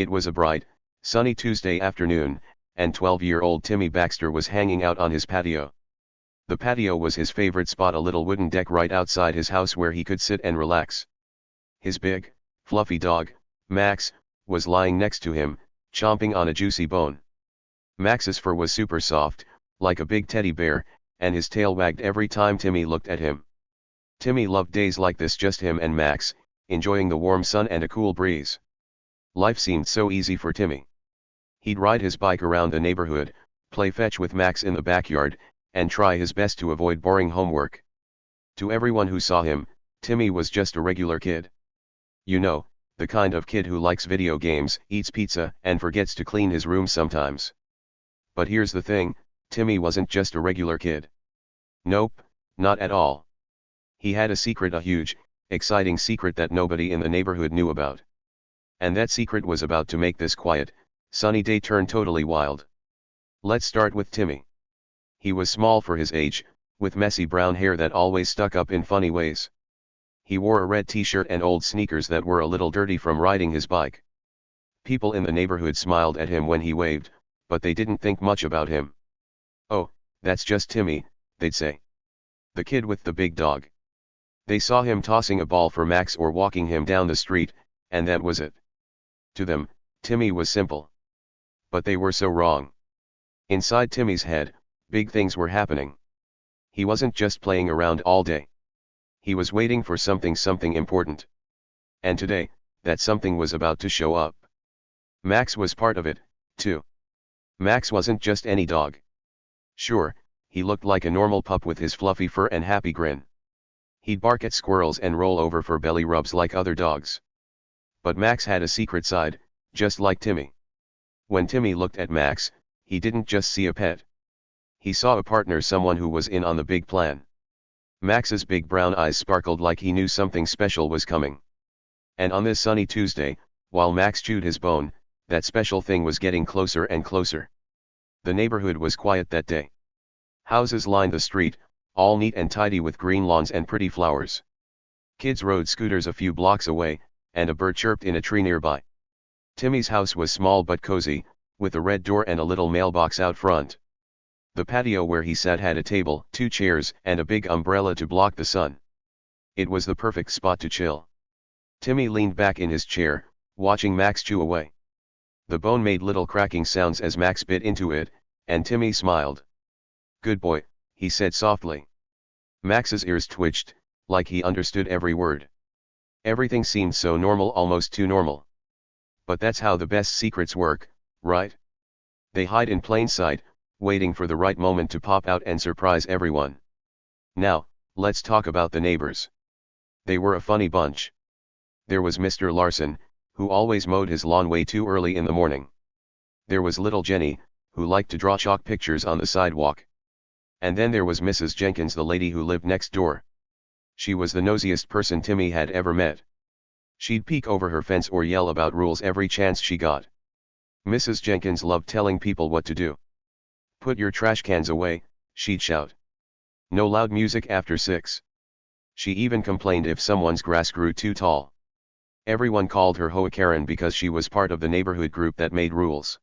It was a bright, sunny Tuesday afternoon, and 12-year-old Timmy Baxter was hanging out on his patio. The patio was his favorite spot, a little wooden deck right outside his house where he could sit and relax. His big, fluffy dog, Max, was lying next to him, chomping on a juicy bone. Max's fur was super soft, like a big teddy bear, and his tail wagged every time Timmy looked at him. Timmy loved days like this, just him and Max, enjoying the warm sun and a cool breeze. Life seemed so easy for Timmy. He'd ride his bike around the neighborhood, play fetch with Max in the backyard, and try his best to avoid boring homework. To everyone who saw him, Timmy was just a regular kid. You know, the kind of kid who likes video games, eats pizza, and forgets to clean his room sometimes. But here's the thing, Timmy wasn't just a regular kid. Nope, not at all. He had a secret, a huge, exciting secret that nobody in the neighborhood knew about. And that secret was about to make this quiet, sunny day turn totally wild. Let's start with Timmy. He was small for his age, with messy brown hair that always stuck up in funny ways. He wore a red t-shirt and old sneakers that were a little dirty from riding his bike. People in the neighborhood smiled at him when he waved, but they didn't think much about him. "Oh, that's just Timmy," they'd say. "The kid with the big dog." They saw him tossing a ball for Max or walking him down the street, and that was it. To them, Timmy was simple. But they were so wrong. Inside Timmy's head, big things were happening. He wasn't just playing around all day. He was waiting for something important. And today, that something was about to show up. Max was part of it, too. Max wasn't just any dog. Sure, he looked like a normal pup with his fluffy fur and happy grin. He'd bark at squirrels and roll over for belly rubs like other dogs. But Max had a secret side, just like Timmy. When Timmy looked at Max, he didn't just see a pet. He saw a partner, someone who was in on the big plan. Max's big brown eyes sparkled like he knew something special was coming. And on this sunny Tuesday, while Max chewed his bone, that special thing was getting closer and closer. The neighborhood was quiet that day. Houses lined the street, all neat and tidy with green lawns and pretty flowers. Kids rode scooters a few blocks away, and a bird chirped in a tree nearby. Timmy's house was small but cozy, with a red door and a little mailbox out front. The patio where he sat had a table, 2 chairs, and a big umbrella to block the sun. It was the perfect spot to chill. Timmy leaned back in his chair, watching Max chew away. The bone made little cracking sounds as Max bit into it, and Timmy smiled. "Good boy," he said softly. Max's ears twitched, like he understood every word. Everything seemed so normal, almost too normal. But that's how the best secrets work, right? They hide in plain sight, waiting for the right moment to pop out and surprise everyone. Now, let's talk about the neighbors. They were a funny bunch. There was Mr. Larson, who always mowed his lawn way too early in the morning. There was little Jenny, who liked to draw chalk pictures on the sidewalk. And then there was Mrs. Jenkins, the lady who lived next door. She was the nosiest person Timmy had ever met. She'd peek over her fence or yell about rules every chance she got. Mrs. Jenkins loved telling people what to do. "Put your trash cans away," she'd shout. "No loud music after 6. She even complained if someone's grass grew too tall. Everyone called her HOA Karen because she was part of the neighborhood group that made rules.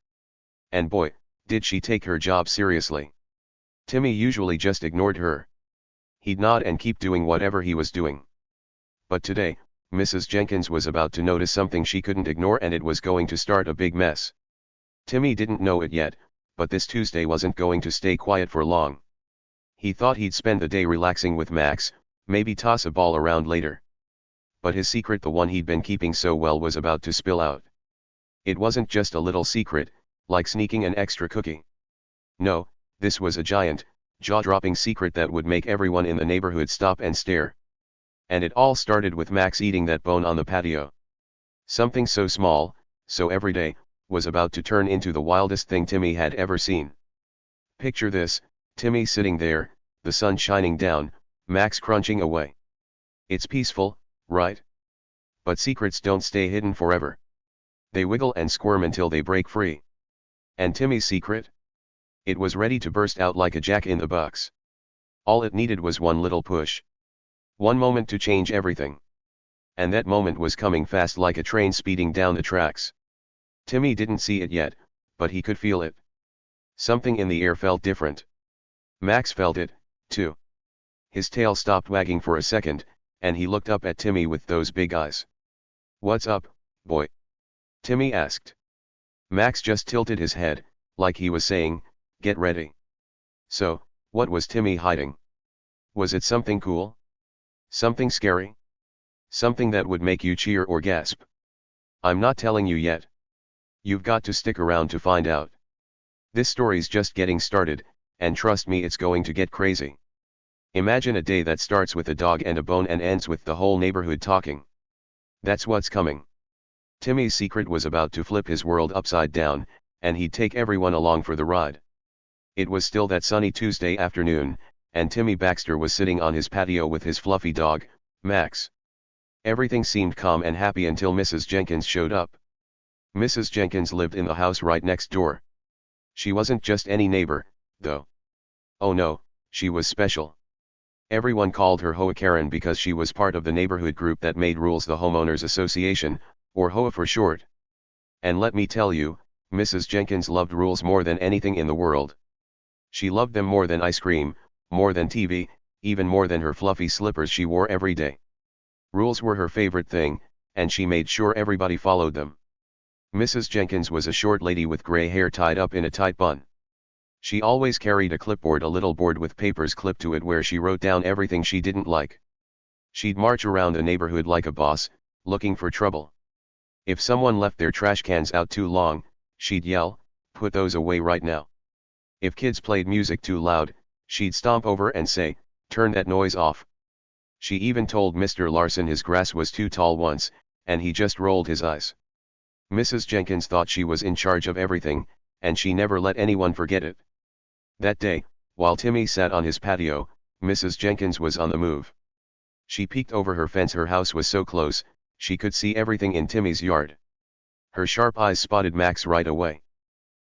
And boy, did she take her job seriously. Timmy usually just ignored her. He'd nod and keep doing whatever he was doing. But today, Mrs. Jenkins was about to notice something she couldn't ignore, and it was going to start a big mess. Timmy didn't know it yet, but this Tuesday wasn't going to stay quiet for long. He thought he'd spend the day relaxing with Max, maybe toss a ball around later. But his secret, the one he'd been keeping so well, was about to spill out. It wasn't just a little secret, like sneaking an extra cookie. No, this was a giant, jaw-dropping secret that would make everyone in the neighborhood stop and stare. And it all started with Max eating that bone on the patio. Something so small, so everyday, was about to turn into the wildest thing Timmy had ever seen. Picture this, Timmy sitting there, the sun shining down, Max crunching away. It's peaceful, right? But secrets don't stay hidden forever. They wiggle and squirm until they break free. And Timmy's secret? It was ready to burst out like a jack-in-the-box. All it needed was one little push. One moment to change everything. And that moment was coming fast, like a train speeding down the tracks. Timmy didn't see it yet, but he could feel it. Something in the air felt different. Max felt it, too. His tail stopped wagging for a second, and he looked up at Timmy with those big eyes. "What's up, boy?" Timmy asked. Max just tilted his head, like he was saying, "Get ready." So, what was Timmy hiding? Was it something cool? Something scary? Something that would make you cheer or gasp? I'm not telling you yet. You've got to stick around to find out. This story's just getting started, and trust me, it's going to get crazy. Imagine a day that starts with a dog and a bone and ends with the whole neighborhood talking. That's what's coming. Timmy's secret was about to flip his world upside down, and he'd take everyone along for the ride. It was still that sunny Tuesday afternoon, and Timmy Baxter was sitting on his patio with his fluffy dog, Max. Everything seemed calm and happy until Mrs. Jenkins showed up. Mrs. Jenkins lived in the house right next door. She wasn't just any neighbor, though. Oh no, she was special. Everyone called her HOA Karen because she was part of the neighborhood group that made rules, the Homeowners Association, or HOA for short. And let me tell you, Mrs. Jenkins loved rules more than anything in the world. She loved them more than ice cream, more than TV, even more than her fluffy slippers she wore every day. Rules were her favorite thing, and she made sure everybody followed them. Mrs. Jenkins was a short lady with gray hair tied up in a tight bun. She always carried a clipboard, a little board with papers clipped to it where she wrote down everything she didn't like. She'd march around a neighborhood like a boss, looking for trouble. If someone left their trash cans out too long, she'd yell, "Put those away right now." If kids played music too loud, she'd stomp over and say, "Turn that noise off." She even told Mr. Larson his grass was too tall once, and he just rolled his eyes. Mrs. Jenkins thought she was in charge of everything, and she never let anyone forget it. That day, while Timmy sat on his patio, Mrs. Jenkins was on the move. She peeked over her fence. Her house was so close, she could see everything in Timmy's yard. Her sharp eyes spotted Max right away.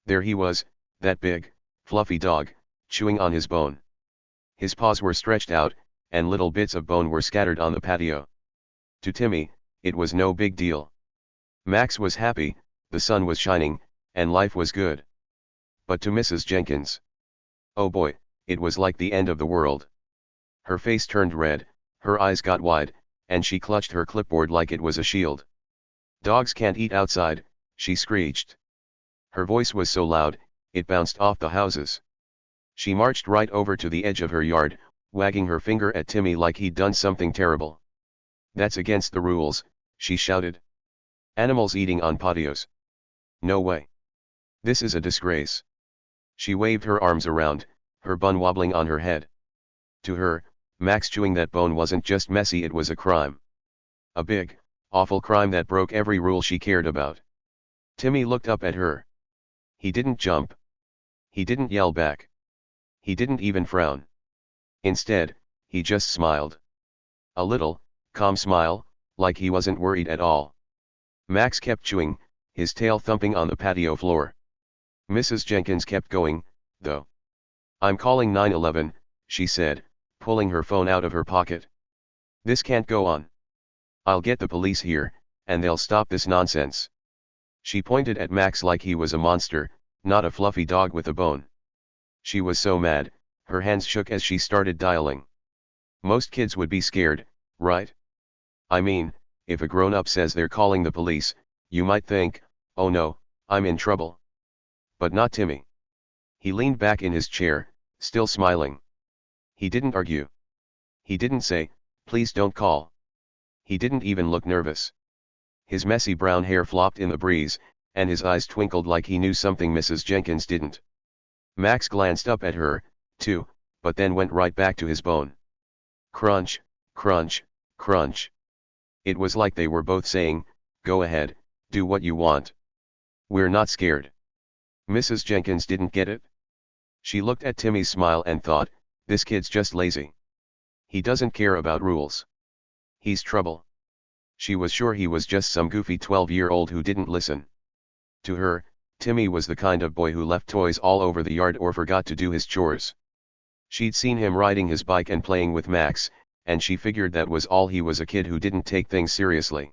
There he was, that big, fluffy dog, chewing on his bone. His paws were stretched out, and little bits of bone were scattered on the patio. To Timmy, it was no big deal. Max was happy, the sun was shining, and life was good. But to Mrs. Jenkins, oh boy, it was like the end of the world. Her face turned red, her eyes got wide, and she clutched her clipboard like it was a shield. "Dogs can't eat outside," she screeched. Her voice was so loud, it bounced off the houses. She marched right over to the edge of her yard, wagging her finger at Timmy like he'd done something terrible. "That's against the rules," she shouted. "Animals eating on patios. No way. This is a disgrace." She waved her arms around, her bun wobbling on her head. To her, Max chewing that bone wasn't just messy, it was a crime. A big, awful crime that broke every rule she cared about. Timmy looked up at her. He didn't jump. He didn't yell back. He didn't even frown. Instead, he just smiled. A little, calm smile, like he wasn't worried at all. Max kept chewing, his tail thumping on the patio floor. Mrs. Jenkins kept going, though. "I'm calling 911, she said, pulling her phone out of her pocket. "This can't go on. I'll get the police here, and they'll stop this nonsense." She pointed at Max like he was a monster, not a fluffy dog with a bone. She was so mad, her hands shook as she started dialing. Most kids would be scared, right? I mean, if a grown-up says they're calling the police, you might think, "Oh no, I'm in trouble." But not Timmy. He leaned back in his chair, still smiling. He didn't argue. He didn't say, "Please don't call." He didn't even look nervous. His messy brown hair flopped in the breeze, and his eyes twinkled like he knew something Mrs. Jenkins didn't. Max glanced up at her, too, but then went right back to his bone. Crunch, crunch, crunch. It was like they were both saying, "Go ahead, do what you want. We're not scared." Mrs. Jenkins didn't get it. She looked at Timmy's smile and thought, "This kid's just lazy. He doesn't care about rules. He's trouble." She was sure he was just some goofy 12-year-old who didn't listen. To her, Timmy was the kind of boy who left toys all over the yard or forgot to do his chores. She'd seen him riding his bike and playing with Max, and she figured that was all. He was a kid who didn't take things seriously.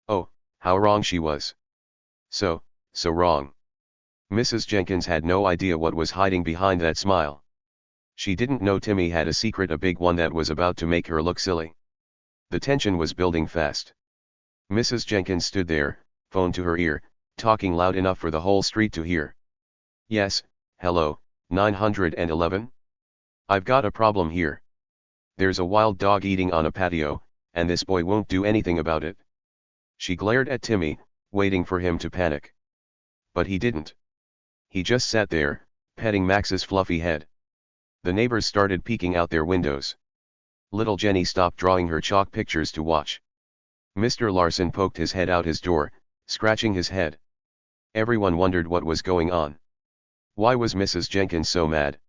Oh, how wrong she was. So So wrong. Mrs. Jenkins had no idea what was hiding behind that smile. She didn't know Timmy had a secret, a big one that was about to make her look silly. The tension was building fast. Mrs. Jenkins stood there, phone to her ear, talking loud enough for the whole street to hear. Yes, hello, 911? I've got a problem here. There's a wild dog eating on a patio, and this boy won't do anything about it. She glared at Timmy, waiting for him to panic. But he didn't. He just sat there, petting Max's fluffy head. The neighbors started peeking out their windows. Little Jenny stopped drawing her chalk pictures to watch. Mr. Larson poked his head out his door, scratching his head. Everyone wondered what was going on. Why was Mrs. Jenkins so mad?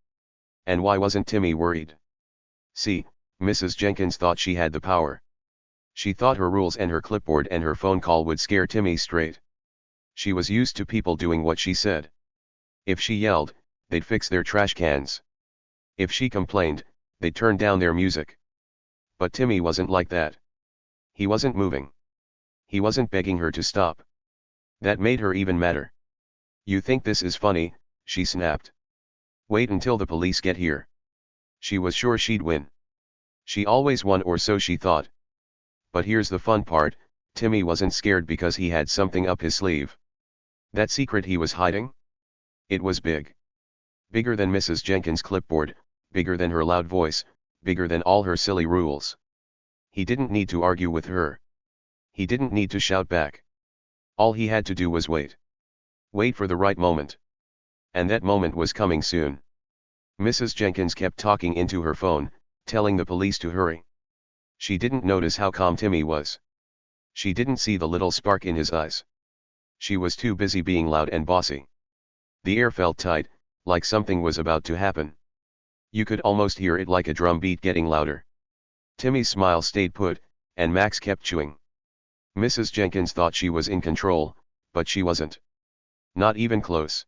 And why wasn't Timmy worried? See, Mrs. Jenkins thought she had the power. She thought her rules and her clipboard and her phone call would scare Timmy straight. She was used to people doing what she said. If she yelled, they'd fix their trash cans. If she complained, they'd turn down their music. But Timmy wasn't like that. He wasn't moving. He wasn't begging her to stop. That made her even madder. You think this is funny, she snapped. Wait until the police get here. She was sure she'd win. She always won, or so she thought. But here's the fun part, Timmy wasn't scared because he had something up his sleeve. That secret he was hiding? It was big. Bigger than Mrs. Jenkins' clipboard, bigger than her loud voice, bigger than all her silly rules. He didn't need to argue with her. He didn't need to shout back. All he had to do was wait. Wait for the right moment. And that moment was coming soon. Mrs. Jenkins kept talking into her phone, telling the police to hurry. She didn't notice how calm Timmy was. She didn't see the little spark in his eyes. She was too busy being loud and bossy. The air felt tight, like something was about to happen. You could almost hear it, like a drum beat getting louder. Timmy's smile stayed put, and Max kept chewing. Mrs. Jenkins thought she was in control, but she wasn't. Not even close.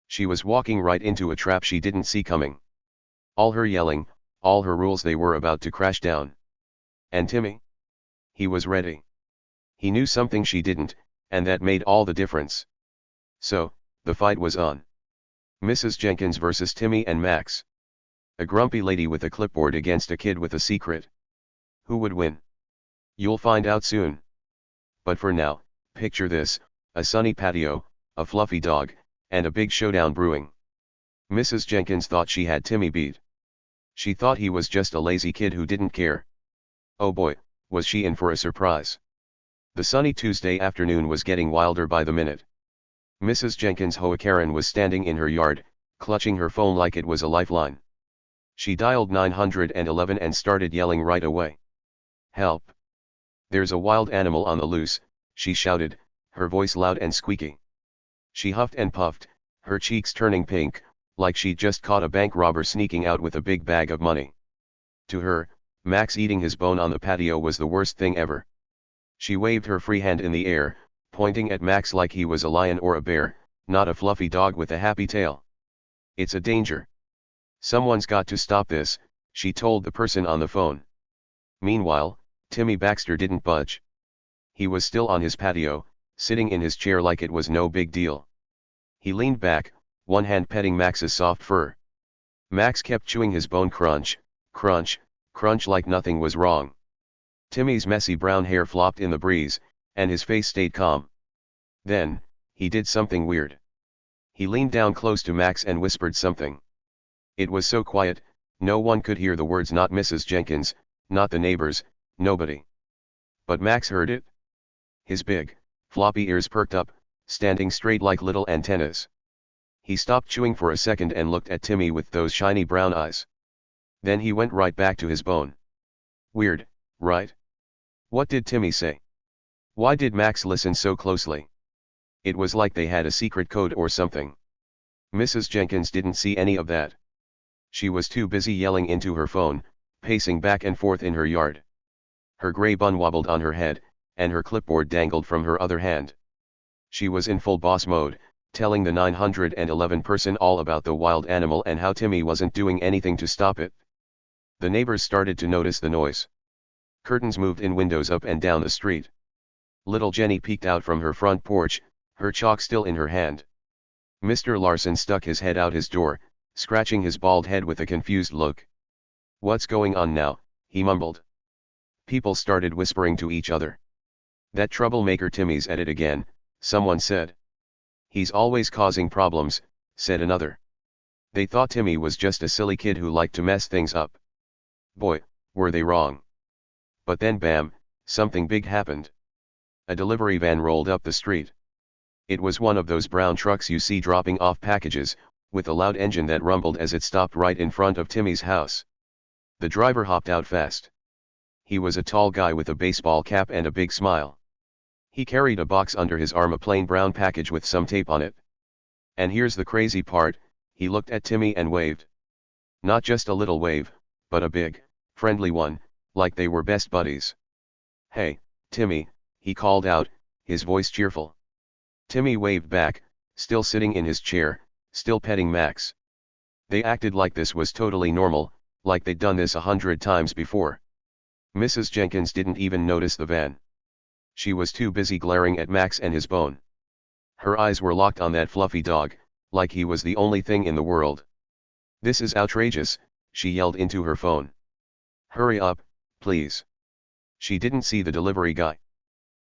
She was walking right into a trap she didn't see coming. All her yelling, all her rules, they were about to crash down. And Timmy? He was ready. He knew something she didn't, and that made all the difference. So, the fight was on. Mrs. Jenkins versus Timmy and Max. A grumpy lady with a clipboard against a kid with a secret. Who would win? You'll find out soon. But for now, picture this, a sunny patio, a fluffy dog, and a big showdown brewing. Mrs. Jenkins thought she had Timmy beat. She thought he was just a lazy kid who didn't care. Oh boy, was she in for a surprise. The sunny Tuesday afternoon was getting wilder by the minute. Mrs. Jenkins' HOA Karen was standing in her yard, clutching her phone like it was a lifeline. She dialed 911 and started yelling right away. Help! There's a wild animal on the loose, she shouted, her voice loud and squeaky. She huffed and puffed, her cheeks turning pink, like she'd just caught a bank robber sneaking out with a big bag of money. To her, Max eating his bone on the patio was the worst thing ever. She waved her free hand in the air, pointing at Max like he was a lion or a bear, not a fluffy dog with a happy tail. It's a danger. Someone's got to stop this, she told the person on the phone. Meanwhile, Timmy Baxter didn't budge. He was still on his patio, sitting in his chair like it was no big deal. He leaned back, one hand petting Max's soft fur. Max kept chewing his bone, crunch, crunch, crunch, like nothing was wrong. Timmy's messy brown hair flopped in the breeze, and his face stayed calm. Then, he did something weird. He leaned down close to Max and whispered something. It was so quiet, no one could hear the words, not Mrs. Jenkins, not the neighbors, nobody. But Max heard it. His big, floppy ears perked up, standing straight like little antennas. He stopped chewing for a second and looked at Timmy with those shiny brown eyes. Then he went right back to his bone. Weird, right? What did Timmy say? Why did Max listen so closely? It was like they had a secret code or something. Mrs. Jenkins didn't see any of that. She was too busy yelling into her phone, pacing back and forth in her yard. Her gray bun wobbled on her head, and her clipboard dangled from her other hand. She was in full boss mode, telling the 911 person all about the wild animal and how Timmy wasn't doing anything to stop it. The neighbors started to notice the noise. Curtains moved in windows up and down the street. Little Jenny peeked out from her front porch, her chalk still in her hand. Mr. Larson stuck his head out his door, scratching his bald head with a confused look. "What's going on now?" he mumbled. People started whispering to each other. "That troublemaker Timmy's at it again," someone said. "He's always causing problems," said another. They thought Timmy was just a silly kid who liked to mess things up. Boy, were they wrong. But then bam, something big happened. A delivery van rolled up the street. It was one of those brown trucks you see dropping off packages, with a loud engine that rumbled as it stopped right in front of Timmy's house. The driver hopped out fast. He was a tall guy with a baseball cap and a big smile. He carried a box under his arm, a plain brown package with some tape on it. And here's the crazy part, he looked at Timmy and waved. Not just a little wave, but a big, friendly one, like they were best buddies. "Hey, Timmy," he called out, his voice cheerful. Timmy waved back, still sitting in his chair, still petting Max. They acted like this was totally normal, like they'd done this 100 times before. Mrs. Jenkins didn't even notice the van. She was too busy glaring at Max and his bone. Her eyes were locked on that fluffy dog, like he was the only thing in the world. "This is outrageous," she yelled into her phone. "Hurry up, please." She didn't see the delivery guy.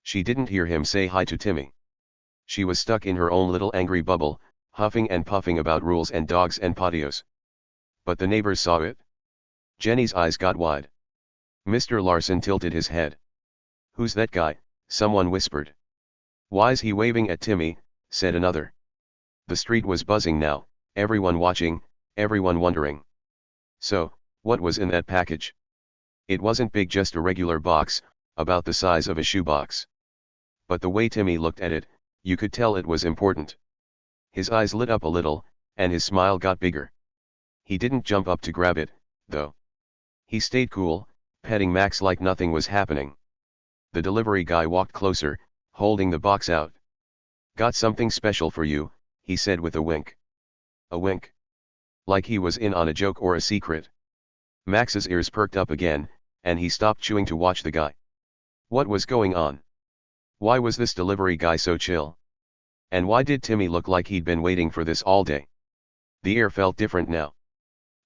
She didn't hear him say hi to Timmy. She was stuck in her own little angry bubble, huffing and puffing about rules and dogs and patios. But the neighbors saw it. Jenny's eyes got wide. Mr. Larson tilted his head. "Who's that guy?" someone whispered. "Why's he waving at Timmy?" said another. The street was buzzing now, everyone watching, everyone wondering. So, what was in that package? It wasn't big, just a regular box, about the size of a shoebox. But the way Timmy looked at it, you could tell it was important. His eyes lit up a little, and his smile got bigger. He didn't jump up to grab it, though. He stayed cool, petting Max like nothing was happening. The delivery guy walked closer, holding the box out. "Got something special for you," he said with a wink. A wink? Like he was in on a joke or a secret. Max's ears perked up again, and he stopped chewing to watch the guy. What was going on? Why was this delivery guy so chill? And why did Timmy look like he'd been waiting for this all day? The air felt different now.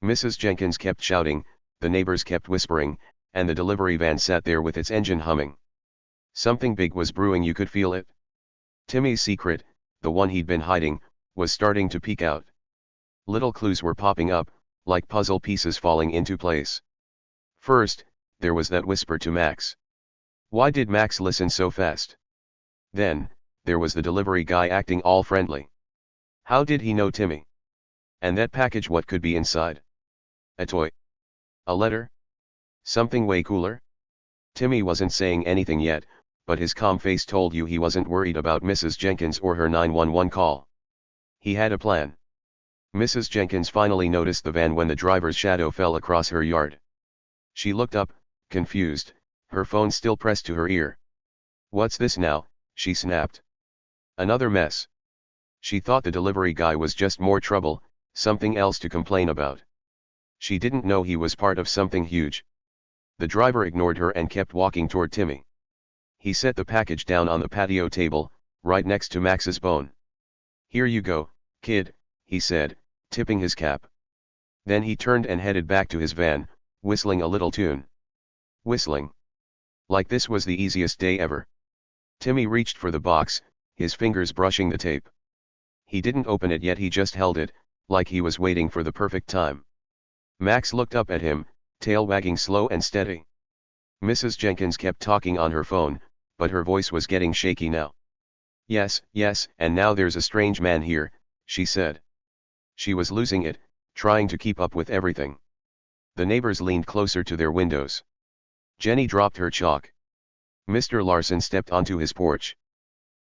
Mrs. Jenkins kept shouting, the neighbors kept whispering, and the delivery van sat there with its engine humming. Something big was brewing, you could feel it. Timmy's secret, the one he'd been hiding, was starting to peek out. Little clues were popping up, like puzzle pieces falling into place. First, there was that whisper to Max. Why did Max listen so fast? Then, there was the delivery guy acting all friendly. How did he know Timmy? And that package, what could be inside? A toy? A letter? Something way cooler? Timmy wasn't saying anything yet, but his calm face told you he wasn't worried about Mrs. Jenkins or her 911 call. He had a plan. Mrs. Jenkins finally noticed the van when the driver's shadow fell across her yard. She looked up, confused, her phone still pressed to her ear. What's this now? She snapped. Another mess. She thought the delivery guy was just more trouble, something else to complain about. She didn't know he was part of something huge. The driver ignored her and kept walking toward Timmy. He set the package down on the patio table, right next to Max's bone. Here you go, kid, he said, tipping his cap. Then he turned and headed back to his van, whistling a little tune. Whistling. Like this was the easiest day ever. Timmy reached for the box, his fingers brushing the tape. He didn't open it yet, he just held it, like he was waiting for the perfect time. Max looked up at him, tail wagging slow and steady. Mrs. Jenkins kept talking on her phone, but her voice was getting shaky now. Yes, and now there's a strange man here, she said. She was losing it, trying to keep up with everything. The neighbors leaned closer to their windows. Jenny dropped her chalk. Mr. Larson stepped onto his porch.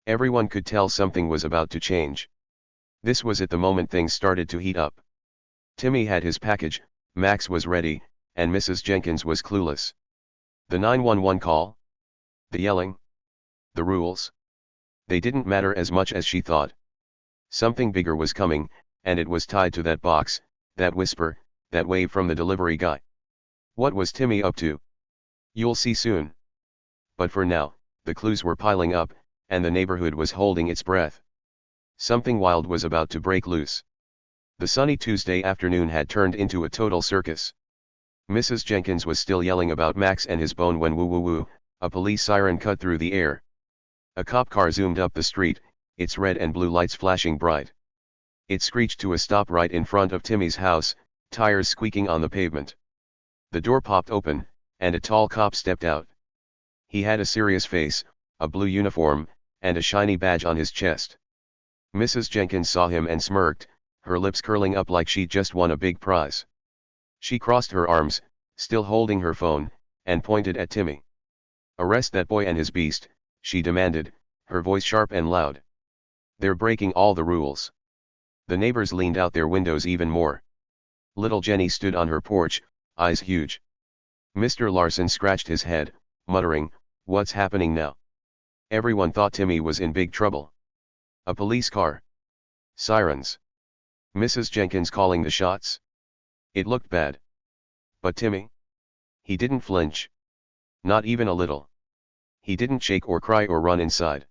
Everyone could tell something was about to change. This was at the moment things started to heat up. Timmy had his package, Max was ready, and Mrs. Jenkins was clueless. The 911 call? The yelling? The rules? They didn't matter as much as she thought. Something bigger was coming, and it was tied to that box, that whisper, that wave from the delivery guy. What was Timmy up to? You'll see soon. But for now, the clues were piling up, and the neighborhood was holding its breath. Something wild was about to break loose. The sunny Tuesday afternoon had turned into a total circus. Mrs. Jenkins was still yelling about Max and his bone when woo-woo-woo, a police siren cut through the air. A cop car zoomed up the street, its red and blue lights flashing bright. It screeched to a stop right in front of Timmy's house, tires squeaking on the pavement. The door popped open, and a tall cop stepped out. He had a serious face, a blue uniform, and a shiny badge on his chest. Mrs. Jenkins saw him and smirked, her lips curling up like she'd just won a big prize. She crossed her arms, still holding her phone, and pointed at Timmy. "Arrest that boy and his beast," she demanded, her voice sharp and loud. "They're breaking all the rules." The neighbors leaned out their windows even more. Little Jenny stood on her porch, eyes huge. Mr. Larson scratched his head, muttering, "What's happening now?" Everyone thought Timmy was in big trouble. A police car. Sirens. Mrs. Jenkins calling the shots. It looked bad. But Timmy? He didn't flinch. Not even a little. He didn't shake or cry or run inside.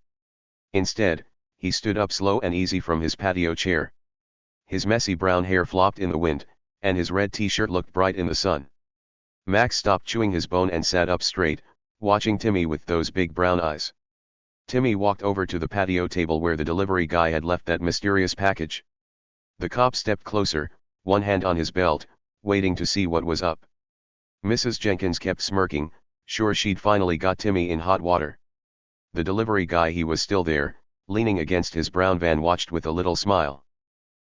Instead, he stood up slow and easy from his patio chair. His messy brown hair flopped in the wind, and his red t-shirt looked bright in the sun. Max stopped chewing his bone and sat up straight, watching Timmy with those big brown eyes. Timmy walked over to the patio table where the delivery guy had left that mysterious package. The cop stepped closer, one hand on his belt, waiting to see what was up. Mrs. Jenkins kept smirking, sure she'd finally got Timmy in hot water. The delivery guy, he was still there, leaning against his brown van, watched with a little smile.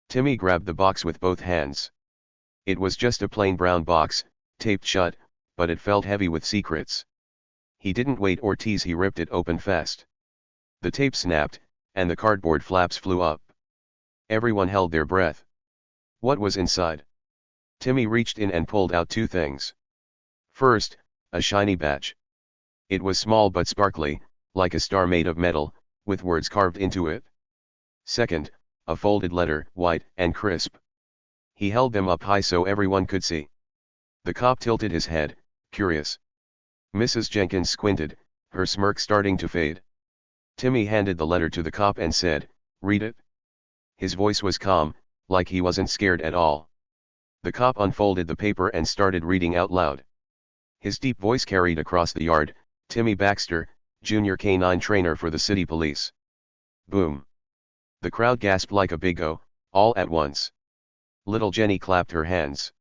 Timmy grabbed the box with both hands. It was just a plain brown box, taped shut, but it felt heavy with secrets. He didn't wait or tease, he ripped it open fast. The tape snapped, and the cardboard flaps flew up. Everyone held their breath. What was inside? Timmy reached in and pulled out two things. First, a shiny badge. It was small but sparkly, like a star made of metal, with words carved into it. Second, a folded letter, white and crisp. He held them up high so everyone could see. The cop tilted his head, curious. Mrs. Jenkins squinted, her smirk starting to fade. Timmy handed the letter to the cop and said, "Read it." His voice was calm, like he wasn't scared at all. The cop unfolded the paper and started reading out loud. His deep voice carried across the yard, "Timmy Baxter, junior K-9 trainer for the city police." Boom. The crowd gasped like a big O, all at once. Little Jenny clapped her hands.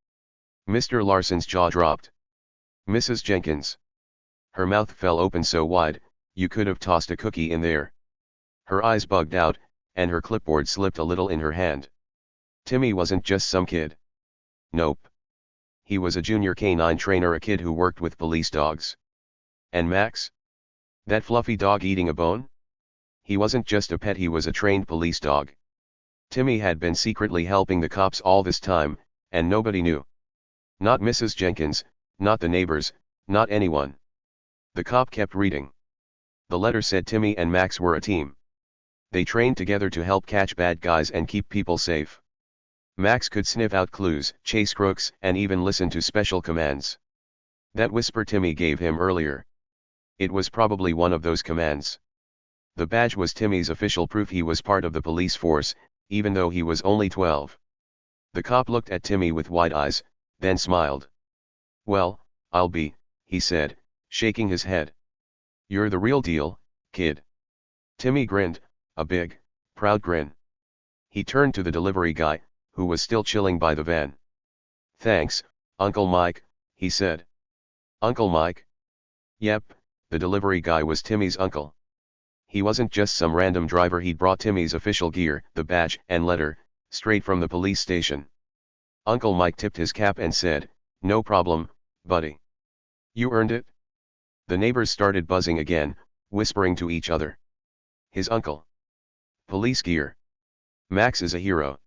Mr. Larson's jaw dropped. Mrs. Jenkins. Her mouth fell open so wide, you could have tossed a cookie in there. Her eyes bugged out, and her clipboard slipped a little in her hand. Timmy wasn't just some kid. Nope. He was a junior K-9 trainer, a kid who worked with police dogs. And Max? That fluffy dog eating a bone? He wasn't just a pet, he was a trained police dog. Timmy had been secretly helping the cops all this time, and nobody knew. Not Mrs. Jenkins, not the neighbors, not anyone. The cop kept reading. The letter said Timmy and Max were a team. They trained together to help catch bad guys and keep people safe. Max could sniff out clues, chase crooks, and even listen to special commands. That whisper Timmy gave him earlier. It was probably one of those commands. The badge was Timmy's official proof he was part of the police force, even though he was only 12. The cop looked at Timmy with wide eyes, then smiled. "Well, I'll be," he said, shaking his head. "You're the real deal, kid." Timmy grinned, a big, proud grin. He turned to the delivery guy, who was still chilling by the van. "Thanks, Uncle Mike," he said. "Uncle Mike?" Yep, the delivery guy was Timmy's uncle. He wasn't just some random driver, he'd brought Timmy's official gear, the badge and letter, straight from the police station. Uncle Mike tipped his cap and said, "No problem, buddy. You earned it." The neighbors started buzzing again, whispering to each other. His uncle. Police gear. Max is a hero.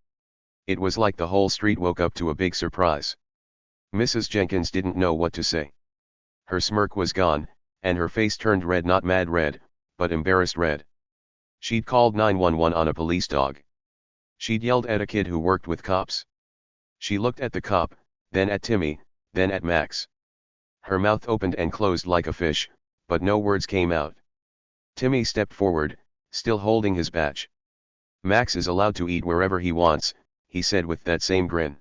It was like the whole street woke up to a big surprise. Mrs. Jenkins didn't know what to say. Her smirk was gone, and her face turned red, not mad red, but embarrassed red. She'd called 911 on a police dog. She'd yelled at a kid who worked with cops. She looked at the cop, then at Timmy, then at Max. Her mouth opened and closed like a fish, but no words came out. Timmy stepped forward, still holding his badge. Max is allowed to eat wherever he wants, he said with that same grin.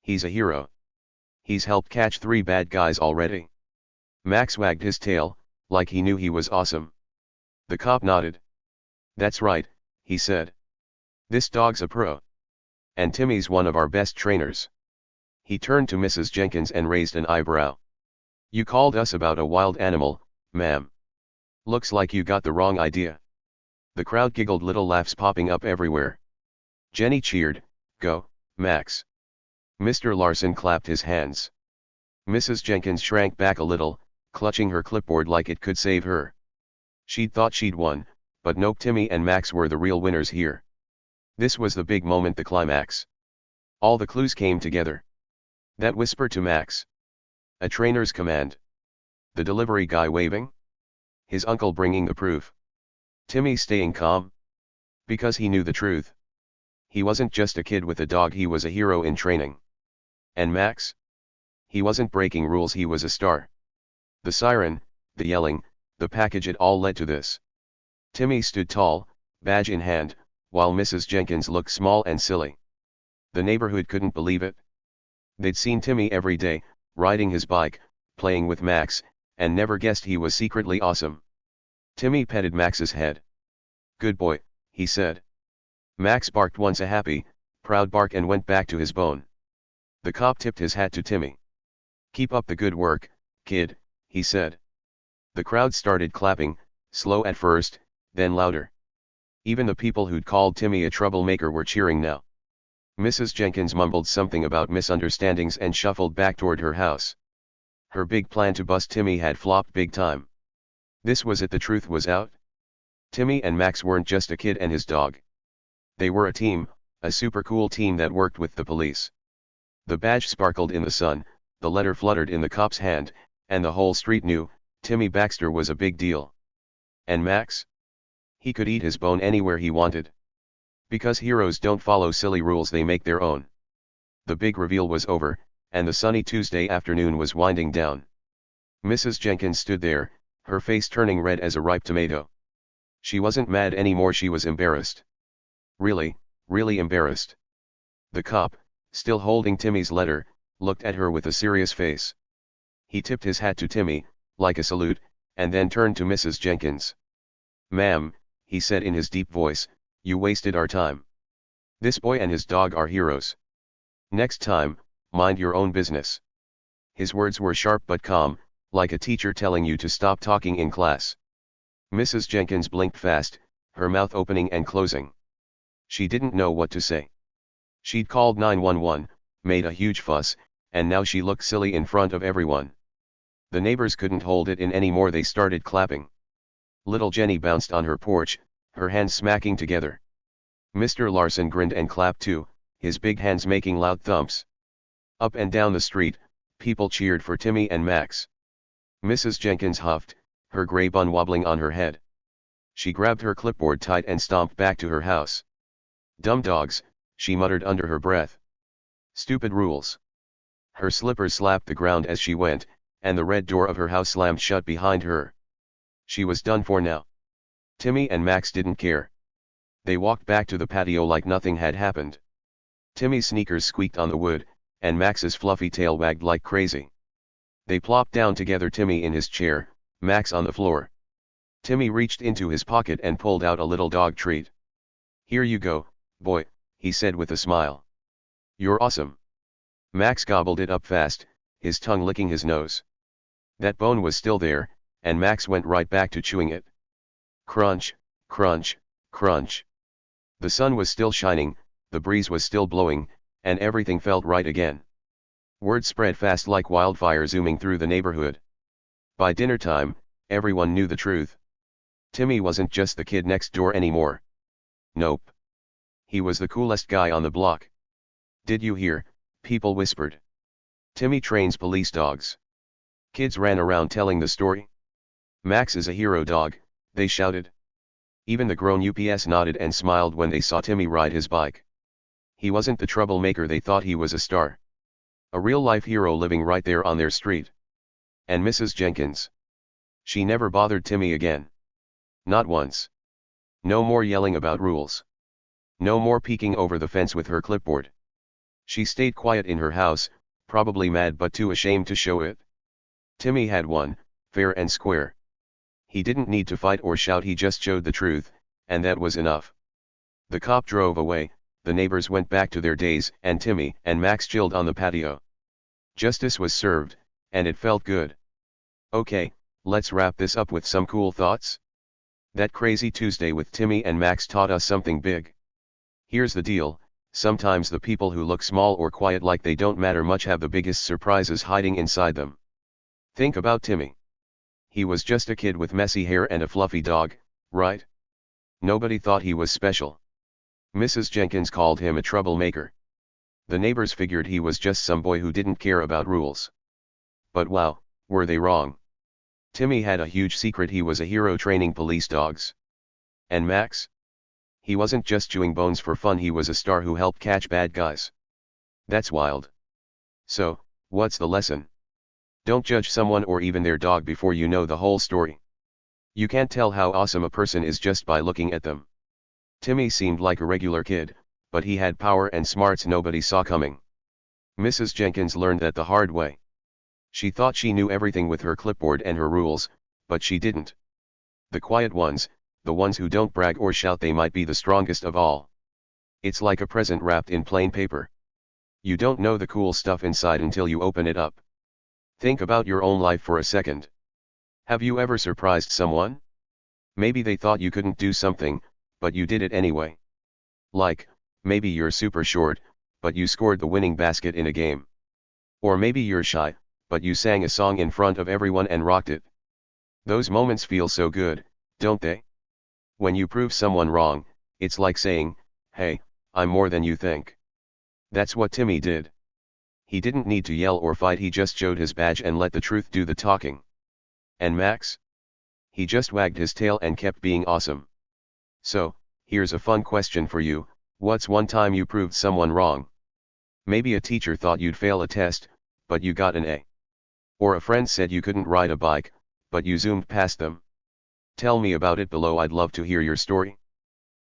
He's a hero. He's helped catch 3 bad guys already. Max wagged his tail, like he knew he was awesome. The cop nodded. That's right, he said. This dog's a pro. And Timmy's one of our best trainers. He turned to Mrs. Jenkins and raised an eyebrow. You called us about a wild animal, ma'am. Looks like you got the wrong idea. The crowd giggled, little laughs popping up everywhere. Jenny cheered, Go, Max. Mr. Larson clapped his hands. Mrs. Jenkins shrank back a little, clutching her clipboard like it could save her. She'd thought she'd won, but nope, Timmy and Max were the real winners here. This was the big moment, the climax. All the clues came together. That whisper to Max. A trainer's command. The delivery guy waving. His uncle bringing the proof. Timmy staying calm. Because he knew the truth. He wasn't just a kid with a dog, he was a hero in training. And Max? He wasn't breaking rules, he was a star. The siren, the yelling, the package, it all led to this. Timmy stood tall, badge in hand, while Mrs. Jenkins looked small and silly. The neighborhood couldn't believe it. They'd seen Timmy every day, riding his bike, playing with Max, and never guessed he was secretly awesome. Timmy petted Max's head. Good boy, he said. Max barked once, a happy, proud bark, and went back to his bone. The cop tipped his hat to Timmy. Keep up the good work, kid, he said. The crowd started clapping, slow at first, then louder. Even the people who'd called Timmy a troublemaker were cheering now. Mrs. Jenkins mumbled something about misunderstandings and shuffled back toward her house. Her big plan to bust Timmy had flopped big time. This was it, the truth was out. Timmy and Max weren't just a kid and his dog. They were a team, a super cool team that worked with the police. The badge sparkled in the sun, the letter fluttered in the cop's hand, and the whole street knew, Timmy Baxter was a big deal. And Max? He could eat his bone anywhere he wanted. Because heroes don't follow silly rules, they make their own. The big reveal was over, and the sunny Tuesday afternoon was winding down. Mrs. Jenkins stood there, her face turning red as a ripe tomato. She wasn't mad anymore, she was embarrassed. Really, really embarrassed. The cop, still holding Timmy's letter, looked at her with a serious face. He tipped his hat to Timmy, like a salute, and then turned to Mrs. Jenkins. Ma'am, he said in his deep voice, you wasted our time. This boy and his dog are heroes. Next time, mind your own business. His words were sharp but calm, like a teacher telling you to stop talking in class. Mrs. Jenkins blinked fast, her mouth opening and closing. She didn't know what to say. She'd called 911, made a huge fuss, and now she looked silly in front of everyone. The neighbors couldn't hold it in anymore, they started clapping. Little Jenny bounced on her porch, her hands smacking together. Mr. Larson grinned and clapped too, his big hands making loud thumps. Up and down the street, people cheered for Timmy and Max. Mrs. Jenkins huffed, her gray bun wobbling on her head. She grabbed her clipboard tight and stomped back to her house. Dumb dogs, she muttered under her breath. Stupid rules. Her slippers slapped the ground as she went, and the red door of her house slammed shut behind her. She was done for now. Timmy and Max didn't care. They walked back to the patio like nothing had happened. Timmy's sneakers squeaked on the wood, and Max's fluffy tail wagged like crazy. They plopped down together, Timmy in his chair, Max on the floor. Timmy reached into his pocket and pulled out a little dog treat. Here you go, boy, he said with a smile. You're awesome. Max gobbled it up fast, his tongue licking his nose. That bone was still there, and Max went right back to chewing it. Crunch, crunch, crunch. The sun was still shining, the breeze was still blowing, and everything felt right again. Word spread fast like wildfire, zooming through the neighborhood. By dinner time, everyone knew the truth. Timmy wasn't just the kid next door anymore. Nope. He was the coolest guy on the block. Did you hear? People whispered. Timmy trains police dogs. Kids ran around telling the story. Max is a hero dog, they shouted. Even the grown UPS nodded and smiled when they saw Timmy ride his bike. He wasn't the troublemaker they thought he was, a star. A real-life hero living right there on their street. And Mrs. Jenkins. She never bothered Timmy again. Not once. No more yelling about rules. No more peeking over the fence with her clipboard. She stayed quiet in her house, probably mad but too ashamed to show it. Timmy had won, fair and square. He didn't need to fight or shout, he just showed the truth, and that was enough. The cop drove away, the neighbors went back to their days, and Timmy and Max chilled on the patio. Justice was served, and it felt good. Okay, let's wrap this up with some cool thoughts. That crazy Tuesday with Timmy and Max taught us something big. Here's the deal, sometimes the people who look small or quiet like they don't matter much have the biggest surprises hiding inside them. Think about Timmy. He was just a kid with messy hair and a fluffy dog, right? Nobody thought he was special. Mrs. Jenkins called him a troublemaker. The neighbors figured he was just some boy who didn't care about rules. But wow, were they wrong. Timmy had a huge secret: he was a hero training police dogs. And Max? He wasn't just chewing bones for fun, he was a star who helped catch bad guys. That's wild. So, what's the lesson? Don't judge someone or even their dog before you know the whole story. You can't tell how awesome a person is just by looking at them. Timmy seemed like a regular kid, but he had power and smarts nobody saw coming. Mrs. Jenkins learned that the hard way. She thought she knew everything with her clipboard and her rules, but she didn't. The quiet ones, the ones who don't brag or shout, they might be the strongest of all. It's like a present wrapped in plain paper. You don't know the cool stuff inside until you open it up. Think about your own life for a second. Have you ever surprised someone? Maybe they thought you couldn't do something, but you did it anyway. Like, maybe you're super short, but you scored the winning basket in a game. Or maybe you're shy, but you sang a song in front of everyone and rocked it. Those moments feel so good, don't they? When you prove someone wrong, it's like saying, hey, I'm more than you think. That's what Timmy did. He didn't need to yell or fight, he just showed his badge and let the truth do the talking. And Max? He just wagged his tail and kept being awesome. So, here's a fun question for you: what's one time you proved someone wrong? Maybe a teacher thought you'd fail a test, but you got an A. Or a friend said you couldn't ride a bike, but you zoomed past them. Tell me about it below, I'd love to hear your story.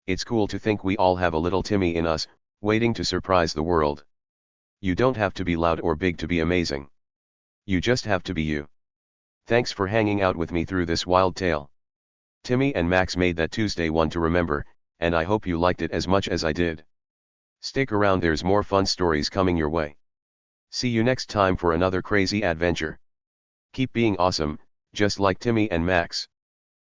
It's cool to think we all have a little Timmy in us, waiting to surprise the world. You don't have to be loud or big to be amazing. You just have to be you. Thanks for hanging out with me through this wild tale. Timmy and Max made that Tuesday one to remember, and I hope you liked it as much as I did. Stick around, there's more fun stories coming your way. See you next time for another crazy adventure. Keep being awesome, just like Timmy and Max.